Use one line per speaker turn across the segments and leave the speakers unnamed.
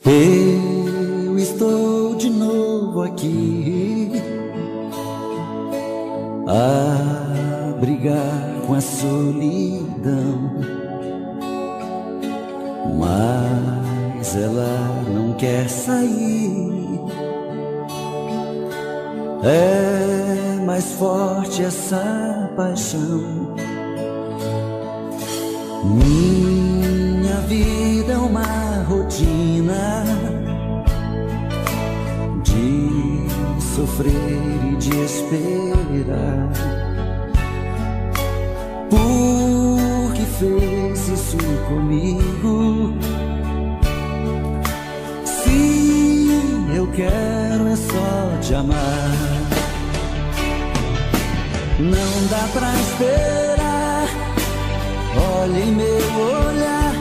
Eu estou de novo aqui a brigar com a solidão, mas ela não quer sair. É mais forte essa paixão. Minha vida é uma rotina de sofrer e de esperar. Por que fez isso comigo? Se eu quero é só te amar. Não dá pra esperar. Olha em meu olhar,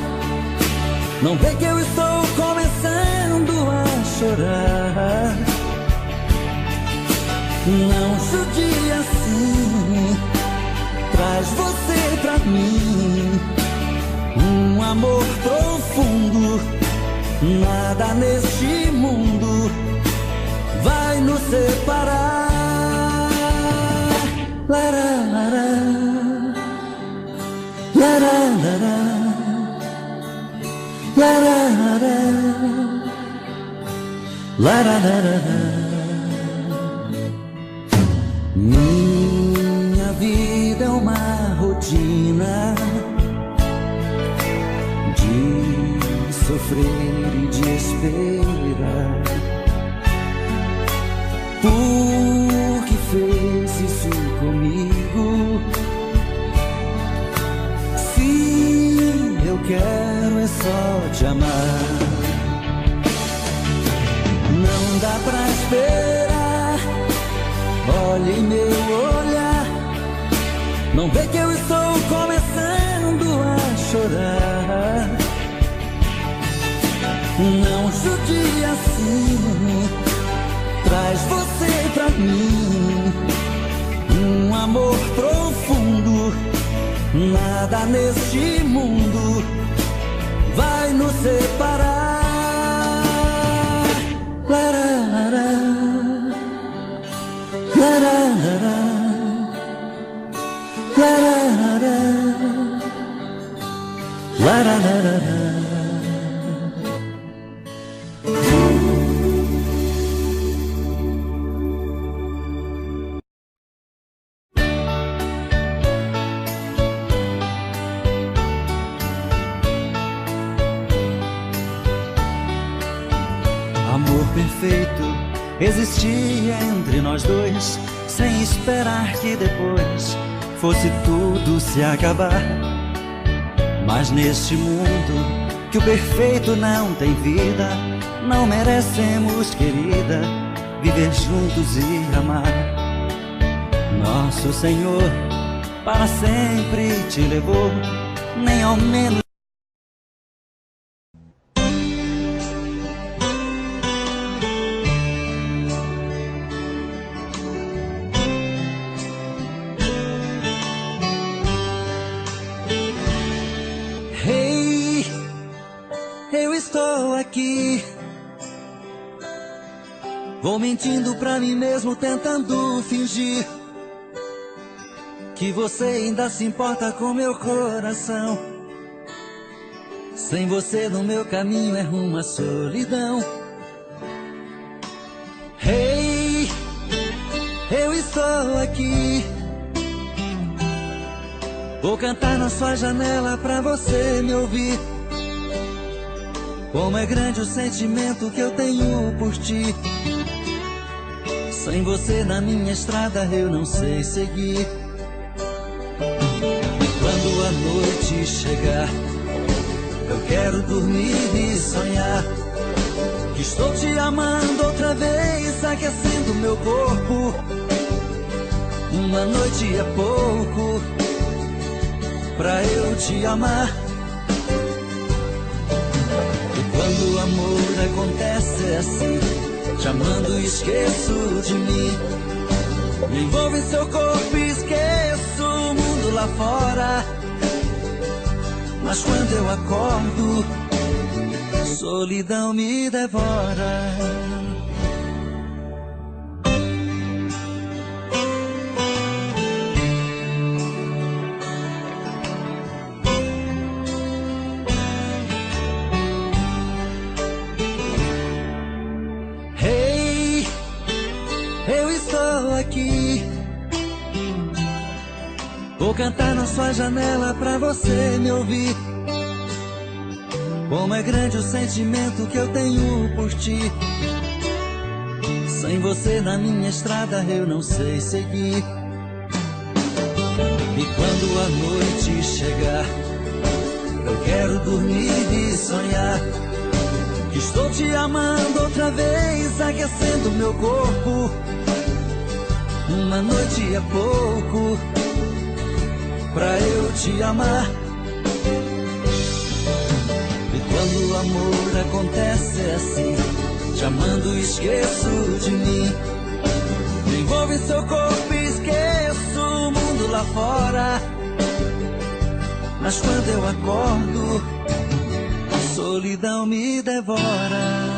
não vê que eu estou começando a chorar. Não judia assim, traz você pra mim. Um amor profundo, nada neste mundo vai nos separar. Minha vida é uma rotina de sofrer e de esperar. Por que fez isso comigo? Eu quero é só te amar. Não dá pra esperar. Olha em meu olhar, não vê que eu estou começando a chorar. Não judia assim, traz você pra mim. Um amor profundo, nada neste mundo vai nos separar. Amor perfeito existia entre nós dois, sem esperar que depois fosse tudo se acabar. Mas neste mundo que o perfeito não tem vida, não merecemos, querida, viver juntos e amar. Nosso Senhor para sempre te levou, nem ao menos eu estou aqui. Vou mentindo pra mim mesmo, tentando fingir que você ainda se importa com meu coração. Sem você no meu caminho é rumo à solidão. Hey, eu estou aqui. Vou cantar na sua janela pra você me ouvir. Como é grande o sentimento que eu tenho por ti. Sem você na minha estrada eu não sei seguir. E quando a noite chegar, eu quero dormir e sonhar que estou te amando outra vez, aquecendo meu corpo. Uma noite é pouco pra eu te amar. amor acontece assim, te amando e esqueço de mim. Me envolvo em seu corpo e esqueço o mundo lá fora. Mas quando eu acordo, solidão me devora. Hey, eu estou aqui. Vou cantar na sua janela pra você me ouvir. Como é grande o sentimento que eu tenho por ti. Sem você na minha estrada eu não sei seguir. E quando a noite chegar, eu quero dormir e sonhar que estou te amando outra vez, aquecendo meu corpo. Uma noite é pouco pra eu te amar. E quando o amor acontece assim, te amando esqueço de mim. Me envolvo em seu corpo e esqueço o mundo lá fora. Mas quando eu acordo, a solidão me devora.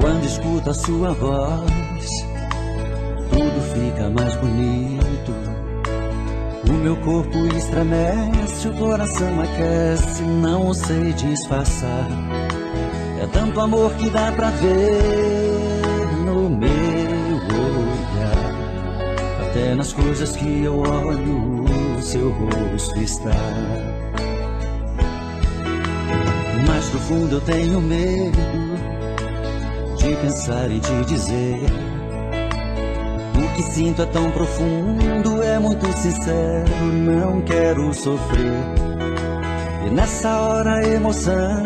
Quando escuto a sua voz, tudo fica mais bonito. O meu corpo estremece, o coração aquece, não sei disfarçar. É tanto amor que dá pra ver no meu olhar. Até nas coisas que eu olho, o seu rosto está. Mas no fundo eu tenho medo de pensar e te dizer. O que sinto é tão profundo, é muito sincero, não quero sofrer. E nessa hora a emoção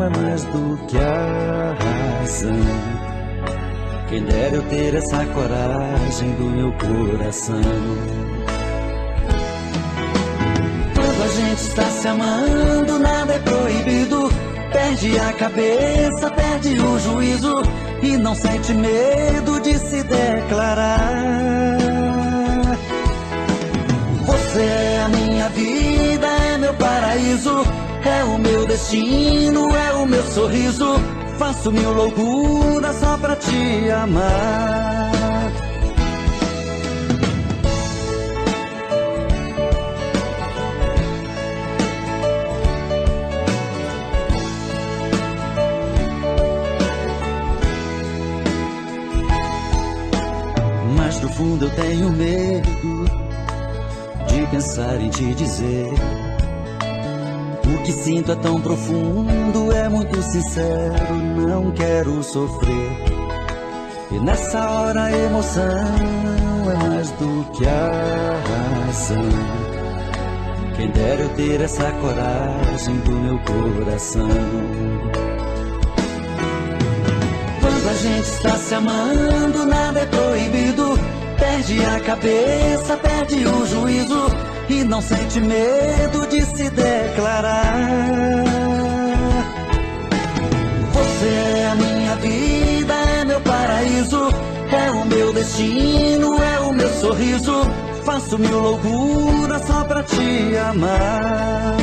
é mais do que a razão. Quem dera eu ter essa coragem do meu coração. Quando a gente está se amando, nada é proibido. Perde a cabeça, perde o juízo e não sente medo de se declarar. Você é a minha vida, é meu paraíso, é o meu destino, é o meu sorriso. Faço mil loucuras só pra te amar. Mas no fundo eu tenho medo de pensar em te dizer. O que sinto é tão profundo, é muito sincero, não quero sofrer. E nessa hora a emoção é mais do que a razão. Quem dera eu ter essa coragem do meu coração. Quando a gente está se amando, nada é proibido. Perde a cabeça, perde o juízo e não sente medo de se declarar. Você é a minha vida, é meu paraíso, é o meu destino, é o meu sorriso. Faço mil loucuras só pra te amar.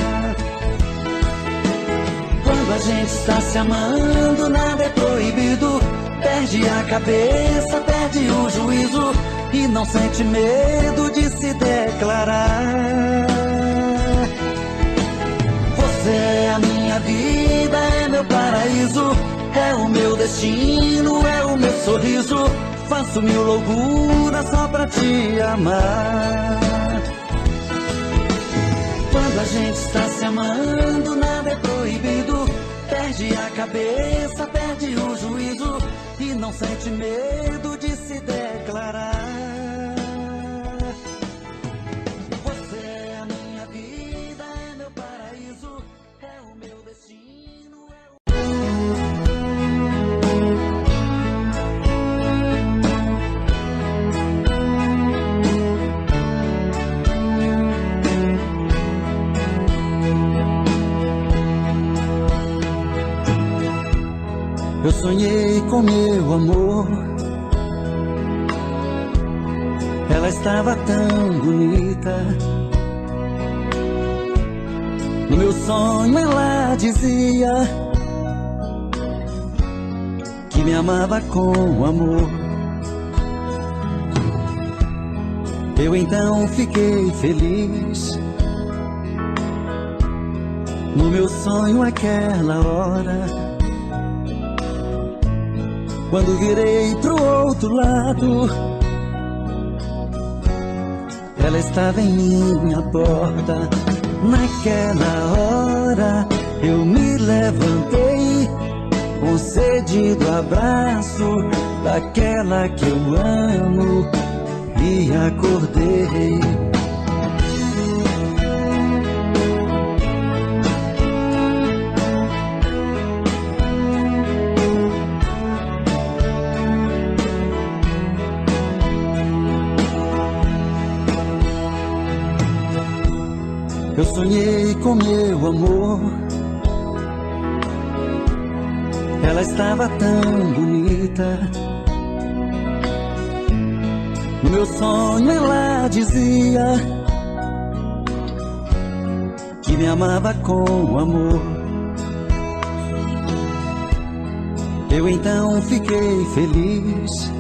Quando a gente está se amando, nada é proibido. Perde a cabeça, perde o juízo e não sente medo de se declarar. Você é a minha vida, é meu paraíso, é o meu destino, é o meu sorriso. Faço mil loucuras só pra te amar. Quando a gente está se amando, nada é proibido. Perde a cabeça, perde o juízo e não sente medo de se declarar. Você é a sonhei com meu amor, ela estava tão bonita. No meu sonho ela dizia que me amava com amor. Eu então fiquei feliz. No meu sonho aquela hora, quando virei pro outro lado, ela estava em minha porta. Naquela hora eu me levantei, concedi do abraço daquela que eu amo, e acordei. Eu sonhei com meu amor, ela estava tão bonita. No meu sonho ela dizia que me amava com amor. Eu então fiquei feliz.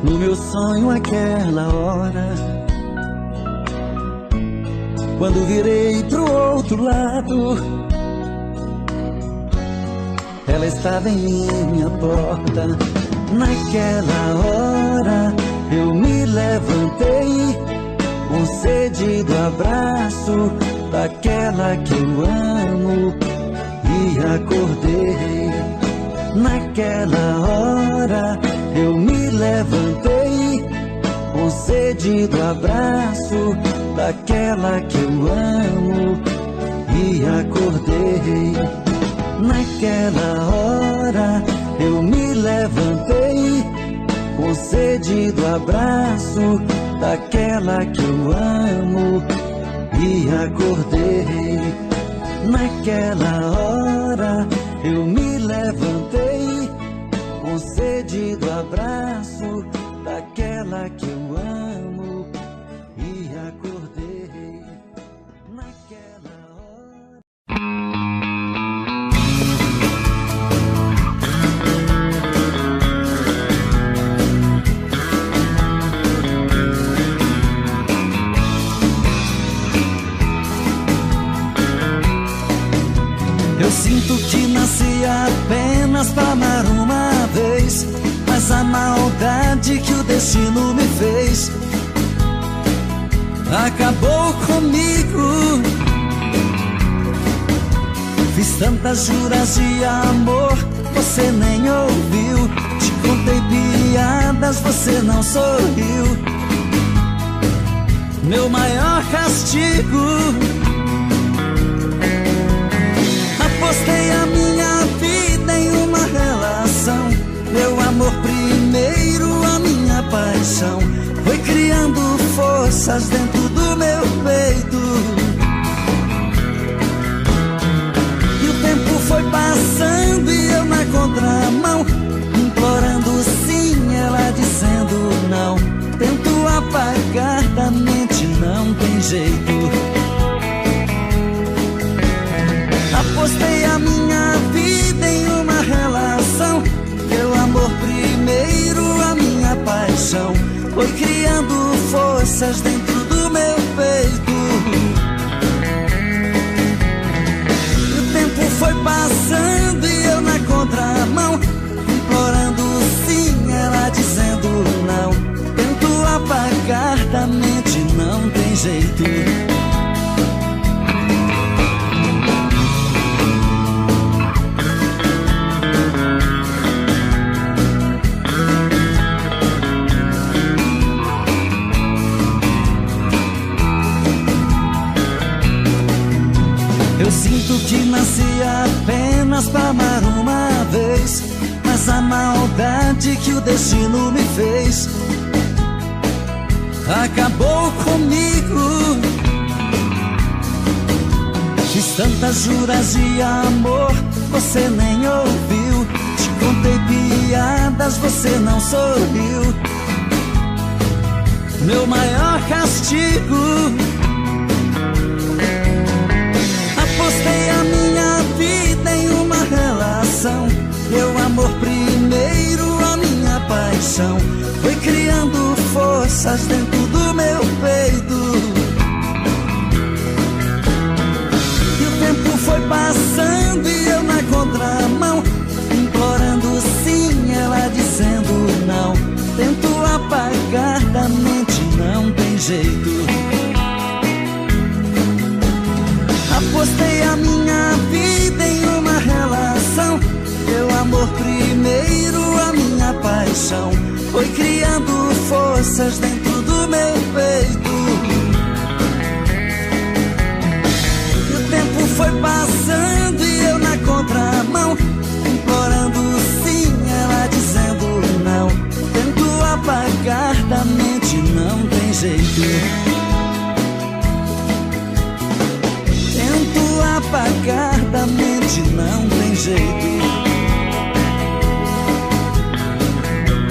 No meu sonho aquela hora, quando virei pro outro lado, ela estava em minha porta. Naquela hora eu me levantei, concedi do abraço daquela que eu amo, e acordei. Naquela hora eu me levantei, concedi do abraço daquela que eu amo, e acordei. Naquela hora eu me levantei, concedi do abraço daquela que eu amo, e acordei. Naquela hora eu me levantei, concedi do abraço daquela que eu amo, e acordei. Naquela hora. Eu sinto que nasci apenas pra amar uma vez, mas a maldade que o destino me fez acabou comigo. Fiz tantas juras de amor, você nem ouviu. Te contei piadas, você não sorriu. Meu maior castigo, apostei a minha vida em uma relação. Meu amor primeiro, a minha paixão, foi criando forças dentro do meu peito. E o tempo foi passando e eu na contramão, implorando sim, ela dizendo não. Tento apagar da mente, não tem jeito. Apostei a minha vida em uma relação. Meu amor primeiro, a minha paixão, foi criando forças dentro do meu peito. E o tempo foi passando e eu na contramão, implorando sim, ela dizendo não. Tento apagar da mente, não tem jeito. Eu sinto que nasci apenas pra amar uma vez, mas a maldade que o destino me fez acabou comigo. Fiz tantas juras de amor, você nem ouviu. Te contei piadas, você não sorriu. Meu maior castigo, apostei a minha vida em uma relação. Meu amor primeiro, a minha paixão, foi criando forças dentro do meu peito. E o tempo foi passando e eu na contramão, implorando sim, ela dizendo não. Tento apagar da mente, não tem jeito. Apostei a minha vida em uma relação. Meu amor primeiro, a minha paixão, foi criando forças dentro do meu peito. E o tempo foi passando e eu na contramão, implorando sim, ela dizendo não. Tento apagar da mente, não tem jeito. Tento apagar da mente, não tem jeito.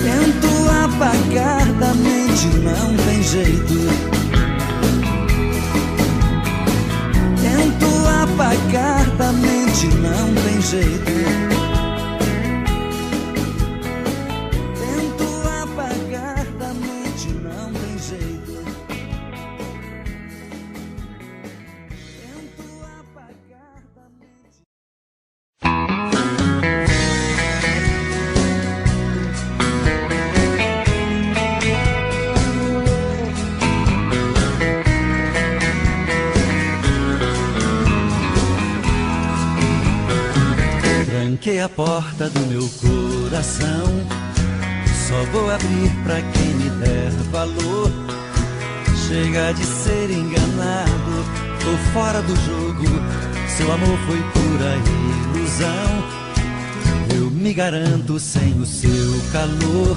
Tento apagar da mente, não tem jeito. Tento apagar da mente, não tem jeito. Tento apagar da mente, não tem jeito. Tento apagar da mente. Tranquei a porta do meu coração, só vou abrir pra quem me der valor. Chega de ser enganado, tô fora do jogo. Seu amor foi pura ilusão. Eu me garanto sem o seu calor.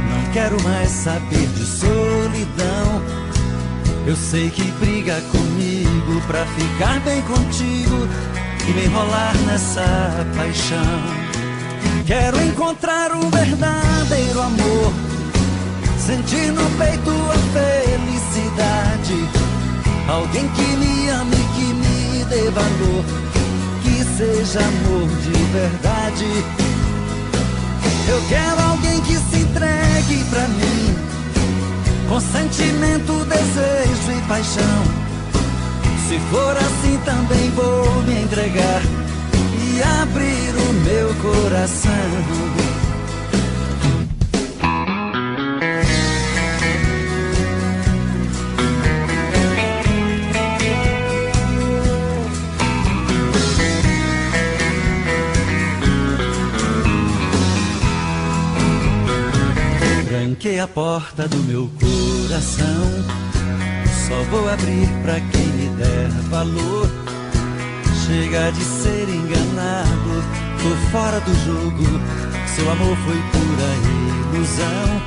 Não quero mais saber de solidão. Eu sei que briga comigo pra ficar bem contigo e me enrolar nessa paixão. Quero encontrar um verdadeiro amor, sentir no peito a felicidade. Alguém que me ame, que me dê valor, que seja amor de verdade. Eu quero alguém que se entregue pra mim, com sentimento, desejo e paixão. Se for assim também vou me entregar e abrir o meu coração. Tranquei a porta do meu coração, só vou abrir pra quem me der valor. Chega de ser enganado, tô fora do jogo. Seu amor foi pura ilusão.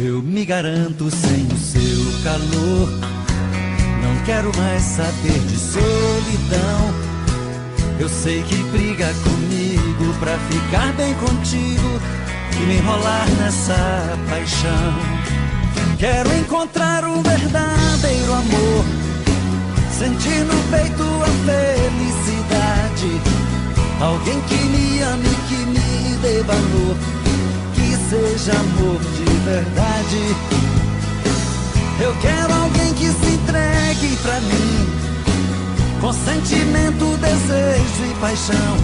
Eu me garanto sem o seu calor. Não quero mais saber de solidão. Eu sei que briga comigo pra ficar bem contigo e me enrolar nessa paixão. Quero encontrar um verdadeiro amor, sentir no peito a felicidade. Alguém que me ame, que me dê valor, que seja amor de verdade. Eu quero alguém que se entregue pra mim, com sentimento, desejo e paixão.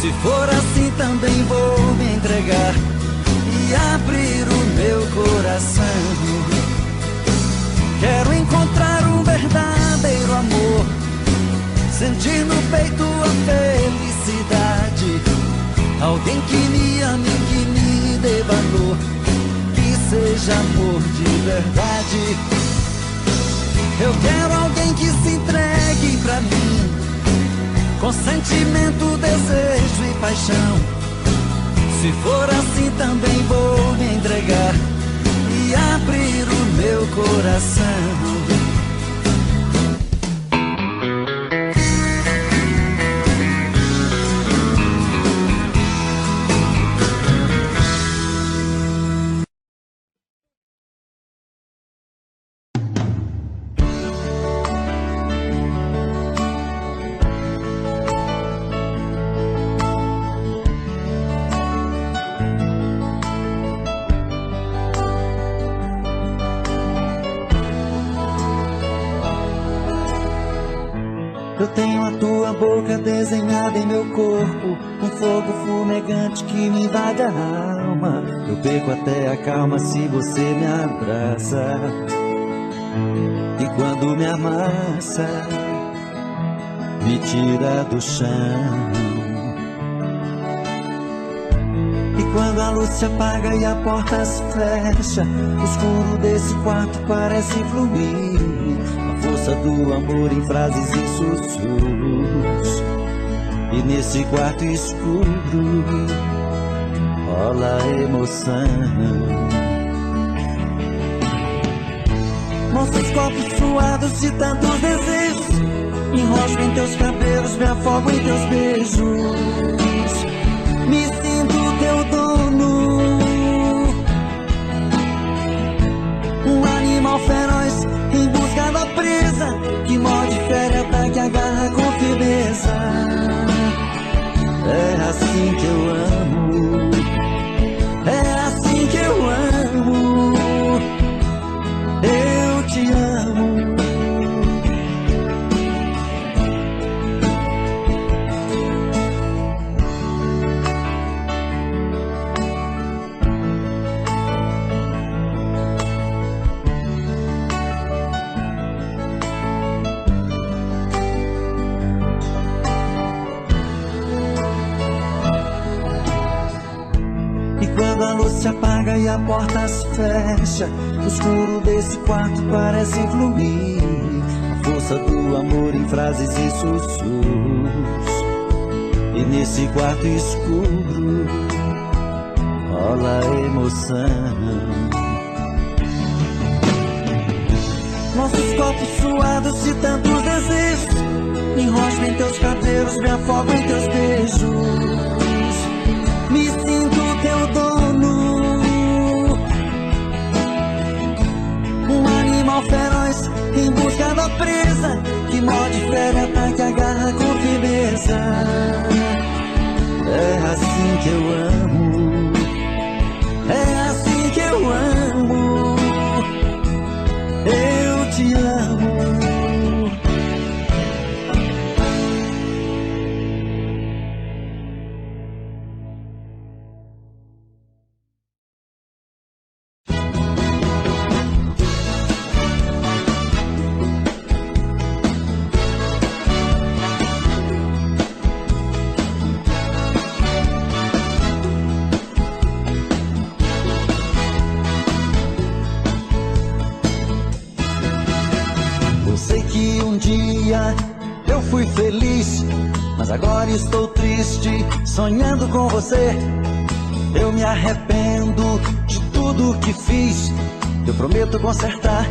Se for assim também vou me entregar e abrir o meu coração. Quero encontrar um verdadeiro amor, sentir no peito a felicidade. Alguém que me ame, que me dê valor, que seja amor de verdade. Eu quero alguém que se entregue pra mim, com sentimento, desejo e paixão. Se for assim também vou me entregar e abrir o meu coração. Eu tenho a tua boca desenhada em meu corpo, um fogo fumegante que me invade a alma. Eu perco até a calma se você me abraça. E quando me amassa, me tira do chão. E quando a luz se apaga e a porta se fecha, o escuro desse quarto parece fluir. A força do amor em frases e sussurros. E nesse quarto escuro rola emoção. Nossos corpos suados de tantos desejos, enrosco em teus cabelos, me afogo em teus beijos. Me sinto teu dono, um animal feroz em busca da presa, que morde, fere, ataca, agarra com firmeza. É assim que eu amo, é assim que eu amo, eu te amo. Quando a luz se apaga e a porta se fecha, o escuro desse quarto parece fluir. A força do amor em frases e sussurros. E nesse quarto escuro rola emoção. Nossos corpos suados de tantos desejos, me enrosco em teus cabelos, me afogo em teus beijos. Me sinto teu dono, um animal feroz em busca da presa, que morde, fere, ataca, agarra com firmeza. É assim que eu amo, é assim que eu amo, eu te amo. Eu fui feliz, mas agora estou triste, sonhando com você. Eu me arrependo de tudo que fiz. Eu prometo consertar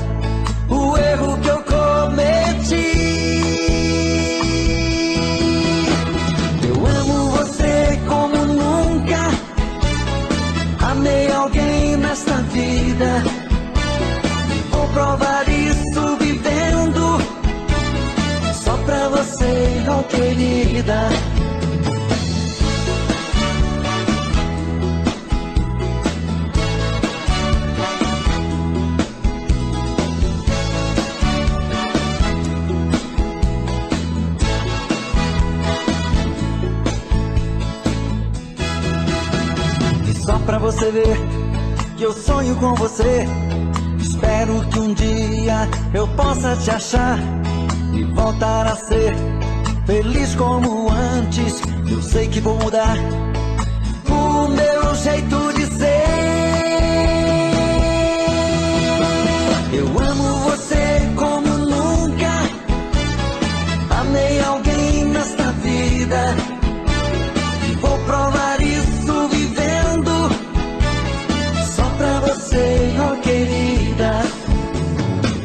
o erro que eu cometi. Eu amo você como nunca amei alguém nesta vida. Vou provar isso vivendo só pra você, oh querida. E só pra você ver que eu sonho com você, espero que um dia eu possa te achar e voltar a ser feliz como antes. Eu sei que vou mudar o meu jeito de ser. Eu amo você como nunca amei alguém nesta vida. E vou provar isso vivendo só pra você, oh querida.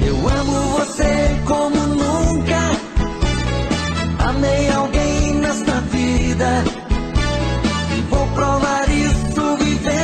Eu amo você como nunca amei alguém nesta vida. E vou provar isso vivendo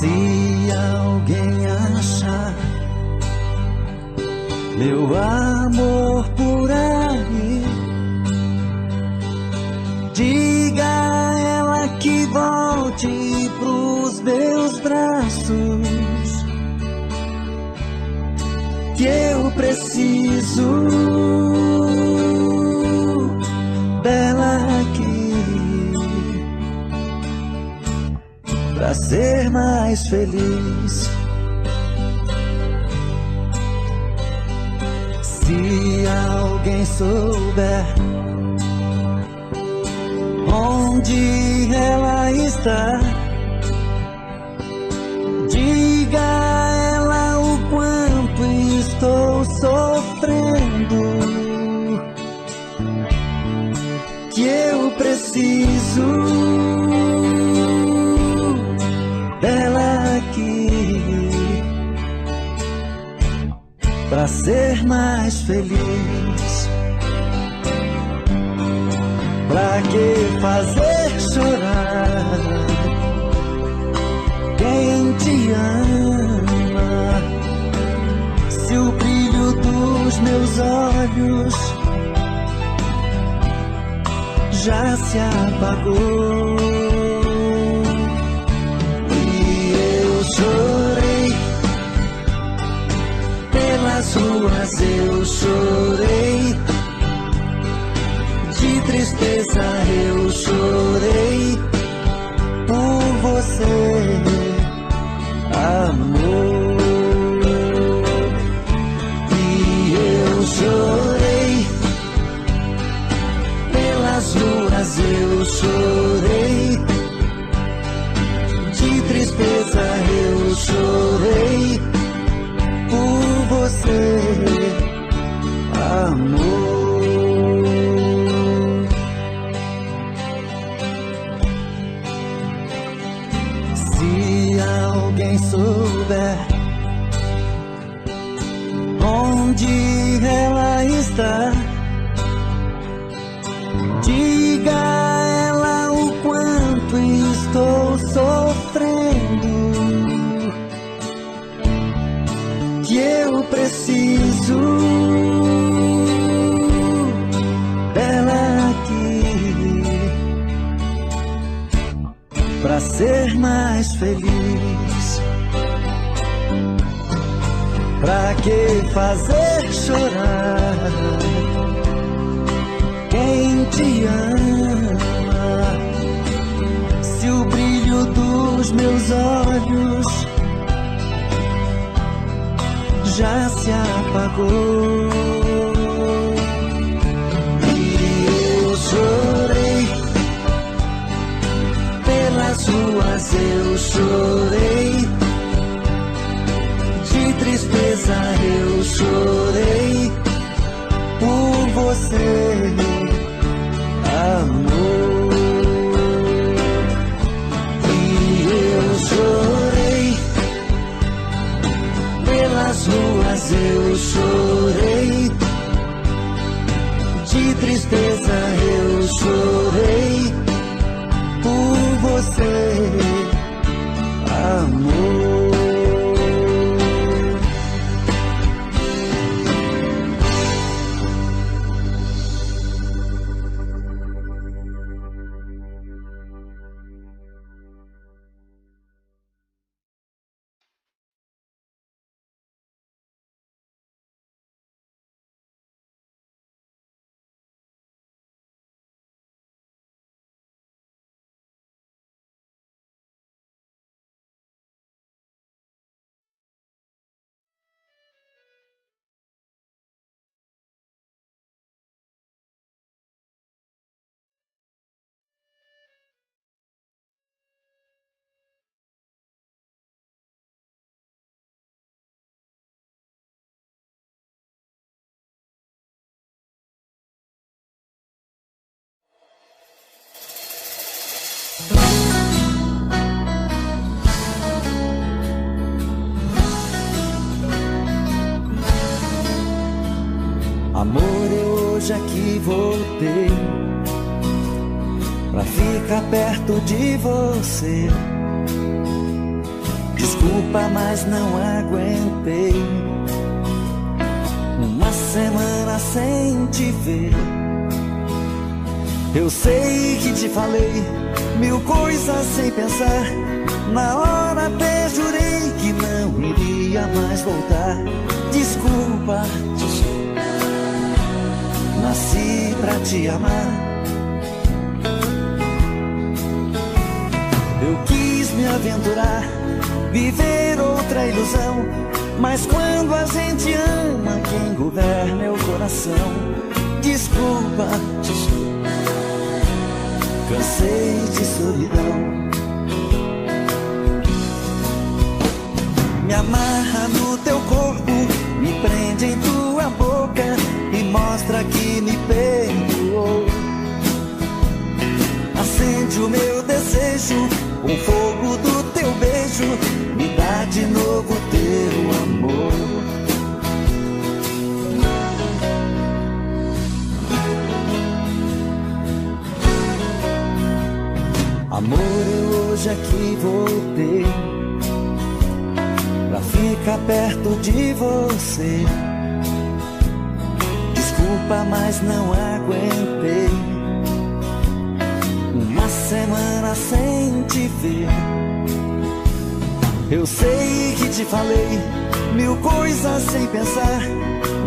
Se alguém achar meu amor por aí, diga a ela que volte pros meus braços, que eu preciso dela aqui pra ser mais feliz. Se alguém souber onde ela está, diga a ela o quanto estou sofrendo, que eu preciso dela aqui pra ser mais feliz. Pra que fazer chorar quem te ama, se o brilho dos meus olhos já se apagou? E eu chorei pelas ruas, eu chorei de tristeza, eu chorei por você, amor. E eu chorei pelas ruas, eu chorei de tristeza, eu chorei por você, amor. Se alguém souber onde ela está, diga a ela o quanto estou sofrendo, que eu preciso dela aqui pra ser mais feliz. Pra que fazer chorar quem te ama, se o brilho dos meus olhos já se apagou? E eu chorei pelas ruas, eu chorei de tristeza, eu chorei por você, amor. E eu chorei pelas ruas, eu chorei de tristeza, eu chorei por você, amor. Amor, eu hoje aqui voltei pra ficar perto de você. Desculpa, mas não aguentei uma semana sem te ver. Eu sei que te falei mil coisas sem pensar. Na hora até jurei que não iria mais voltar. Desculpa, nasci pra te amar. Eu quis me aventurar, viver outra ilusão, mas quando a gente ama, quem governa é o coração. Desculpa, cansei de solidão. Me amarra no teu corpo, me prende em tua boca e mostra que me perdoou. Acende o meu desejo, o fogo do teu beijo, me dá de novo teu amor. Amor, eu hoje aqui voltei pra ficar perto de você. Desculpa, mas não aguentei uma semana sem te ver. Eu sei que te falei mil coisas sem pensar.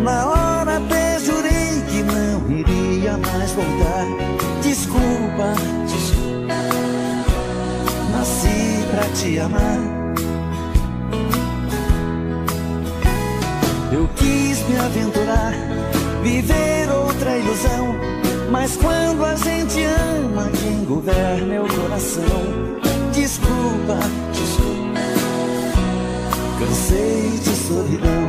Na hora até jurei que não iria mais voltar. Desculpa, nasci pra te amar. Eu quis me aventurar, viver outra ilusão, mas quando a gente ama, quem governa é o coração. Desculpa, cansei de solidão.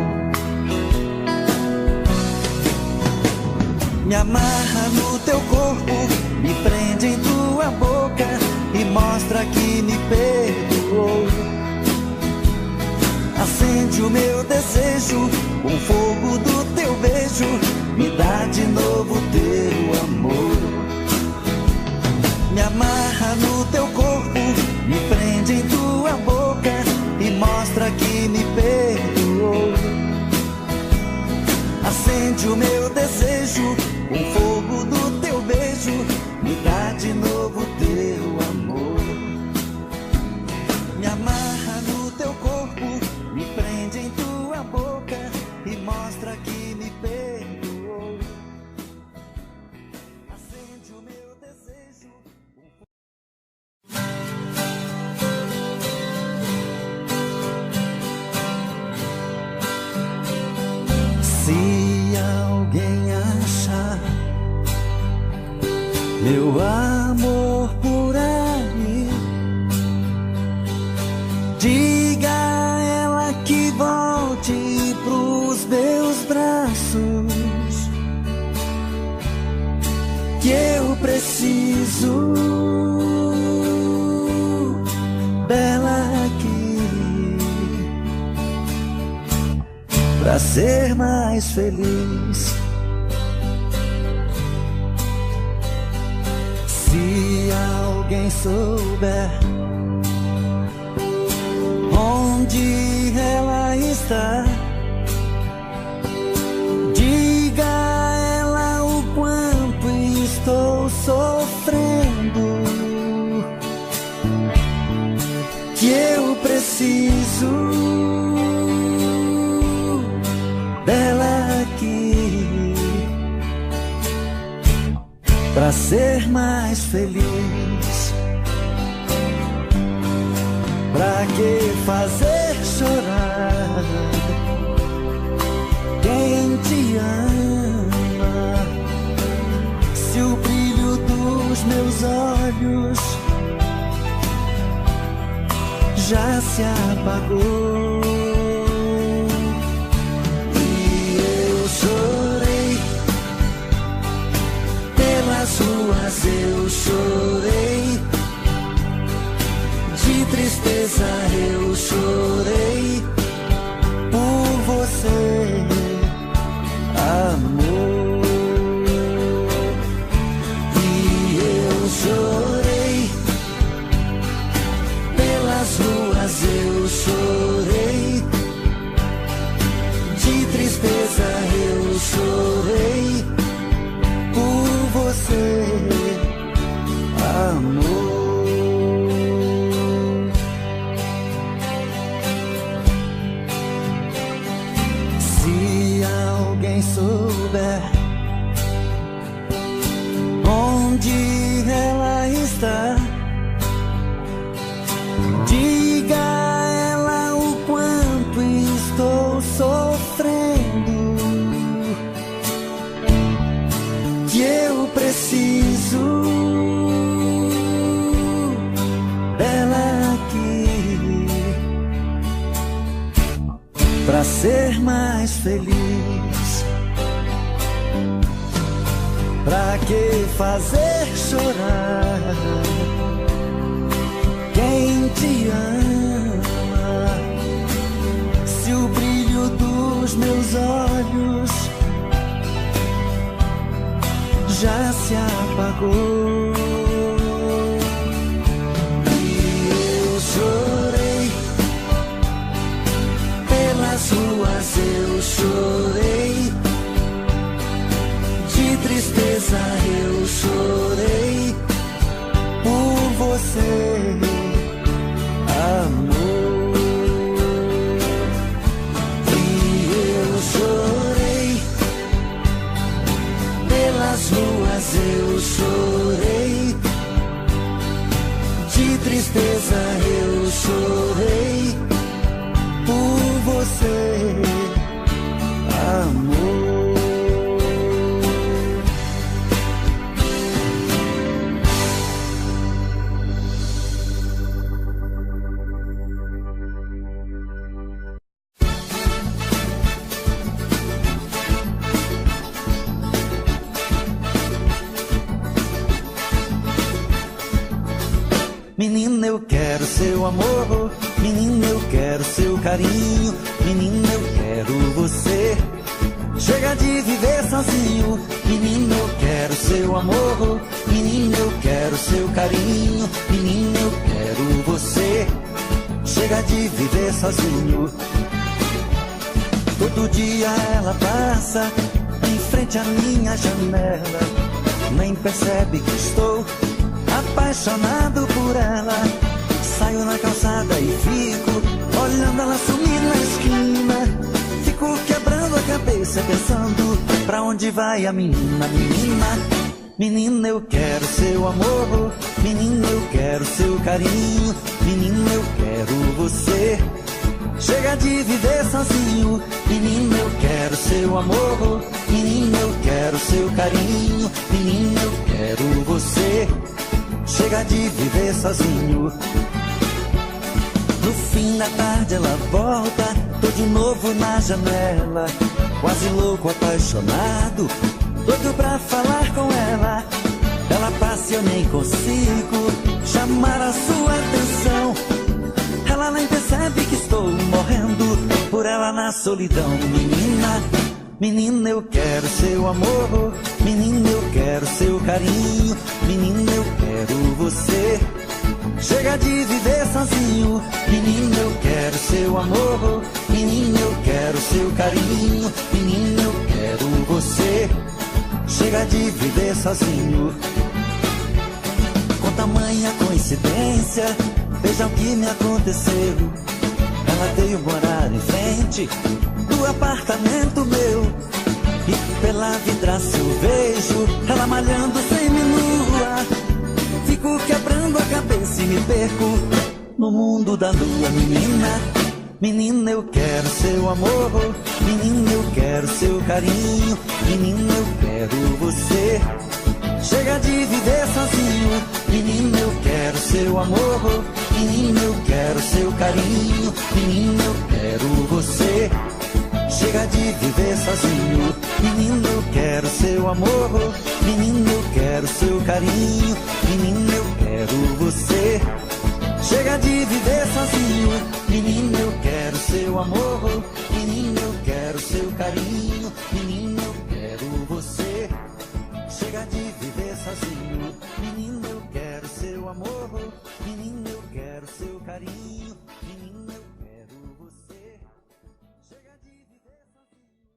Me amarra no teu corpo, me prende em tua boca e mostra que me perdoou. Acende o meu desejo, o fogo do teu beijo, me dá de novo teu amor. Me amarra no teu corpo, me prende em tua boca e mostra que me perdoou. Acende o meu desejo, o fogo do teu beijo, me dá de novo teu amor. Me amarra no teu corpo, me prende em tua boca e mostra que me perdoou. Acende o meu desejo. Se alguém achar meu amor por aí, diga a ela que volte pros meus braços, que eu preciso dela aqui pra ser mais feliz. Se alguém souber onde ela está, diga a ela o quanto estou sofrendo, que eu preciso dela aqui pra ser mais feliz. Pra que fazer chorar quem te ama, se o brilho dos meus olhos já se apagou? E eu chorei pelas ruas, eu chorei de tristeza, eu chorei por você, amor. E eu chorei pelas ruas, eu chorei onde ela está. Diga a ela o quanto estou sofrendo, que eu preciso dela aqui pra ser mais feliz. Pra que fazer chorar quem te ama, se o brilho dos meus olhos já se apagou? E eu chorei pelas ruas, eu chorei de tristeza, eu chorei por você, amor. E eu chorei pelas ruas, eu chorei de tristeza, eu chorei por você, amor. Menina, eu quero seu amor, menina, eu quero seu carinho, menina, eu quero você. Chega de viver sozinho, menina, eu quero seu amor, menina, eu quero seu carinho, menina, eu quero você. Chega de viver sozinho. Todo dia ela passa em frente à minha janela, nem percebe que estou apaixonado por ela. Saio na calçada e fico olhando ela sumir na esquina. Fico quebrando a cabeça pensando pra onde vai a menina. Menina, menina, eu quero seu amor, menina, eu quero seu carinho, menina, eu quero você. Chega de viver sozinho, menina, eu quero seu amor, menina, eu quero seu carinho, menina, eu quero você. Chega de viver sozinho. No fim da tarde ela volta, tô de novo na janela, quase louco, apaixonado, doido pra falar com ela. Ela passa e eu nem consigo chamar a sua atenção. Ela nem percebe que estou morrendo por ela na solidão. Menina, menina, eu quero seu amor, menina, eu quero seu carinho, menina, eu quero você. Chega de viver sozinho, menina, eu quero seu amor, menina, eu quero seu carinho, menina, eu quero você. Chega de viver sozinho. Com tamanha coincidência, veja o que me aconteceu. Ela veio morar em frente do apartamento meu, e pela vidraça eu vejo ela malhando semi-nua. Fico quebrando a cabeça e me perco no mundo da lua. Menina, menina, eu quero seu amor, menina, eu quero seu carinho, menina, eu quero você. Chega de viver sozinho, menina, eu quero seu amor, menina, eu quero seu carinho, menina, eu quero você. Chega de viver sozinho, menina, eu quero seu amor, menina, eu quero seu carinho, menina, eu quero você. Chega de viver sozinho, menina, eu quero seu amor, menina, eu quero seu carinho, menina, eu quero você. Chega de viver sozinho, menina, eu quero seu amor, menina, eu quero seu carinho, menina, eu quero você. Chega de viver sozinho.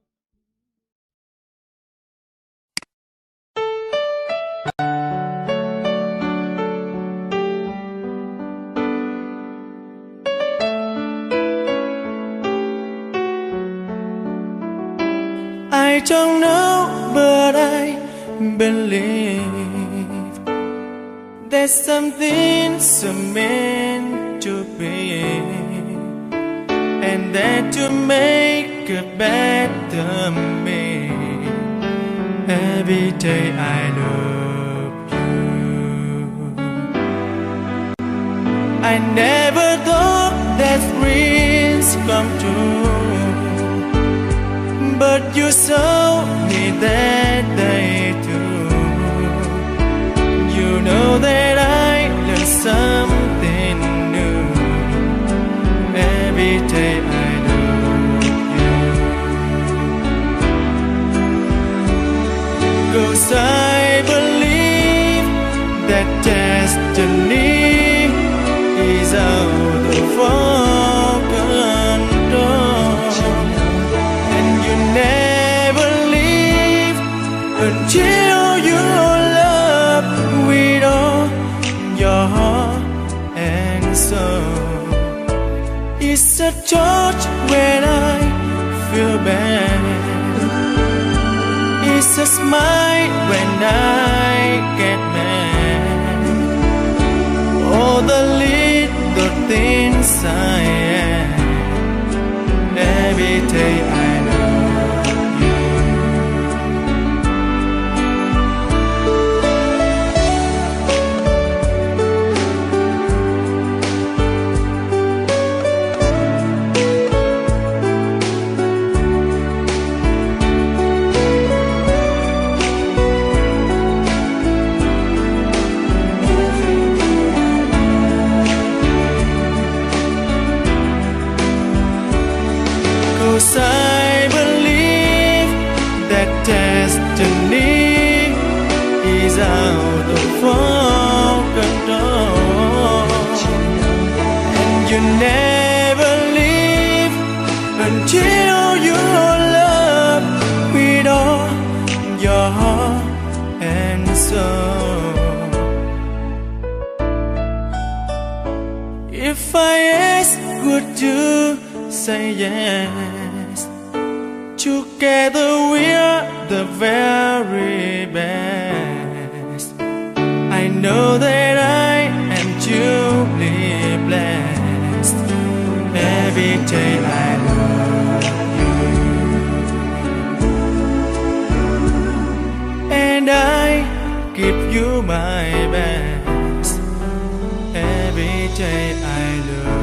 I don't know, but I believe There's something so meant to be, and that to make a better me. Every day I love you. I never thought that dreams come true, but you showed me that day too. You know that I learned something new. Every day I love you. 'Cause I believe that destiny is out of our control, and you never leave until you love with all your heart and soul. It's a touch when I feel bad, it's a smile when I get mad. All the little things I am. Every day I love you. I believe that destiny is out of our control, and you never leave until you love with all your heart and soul. If I ask, would you say yes? Together we're the very best. I know that I am truly blessed. Every day I love you, and I give you my best. Every day I love you.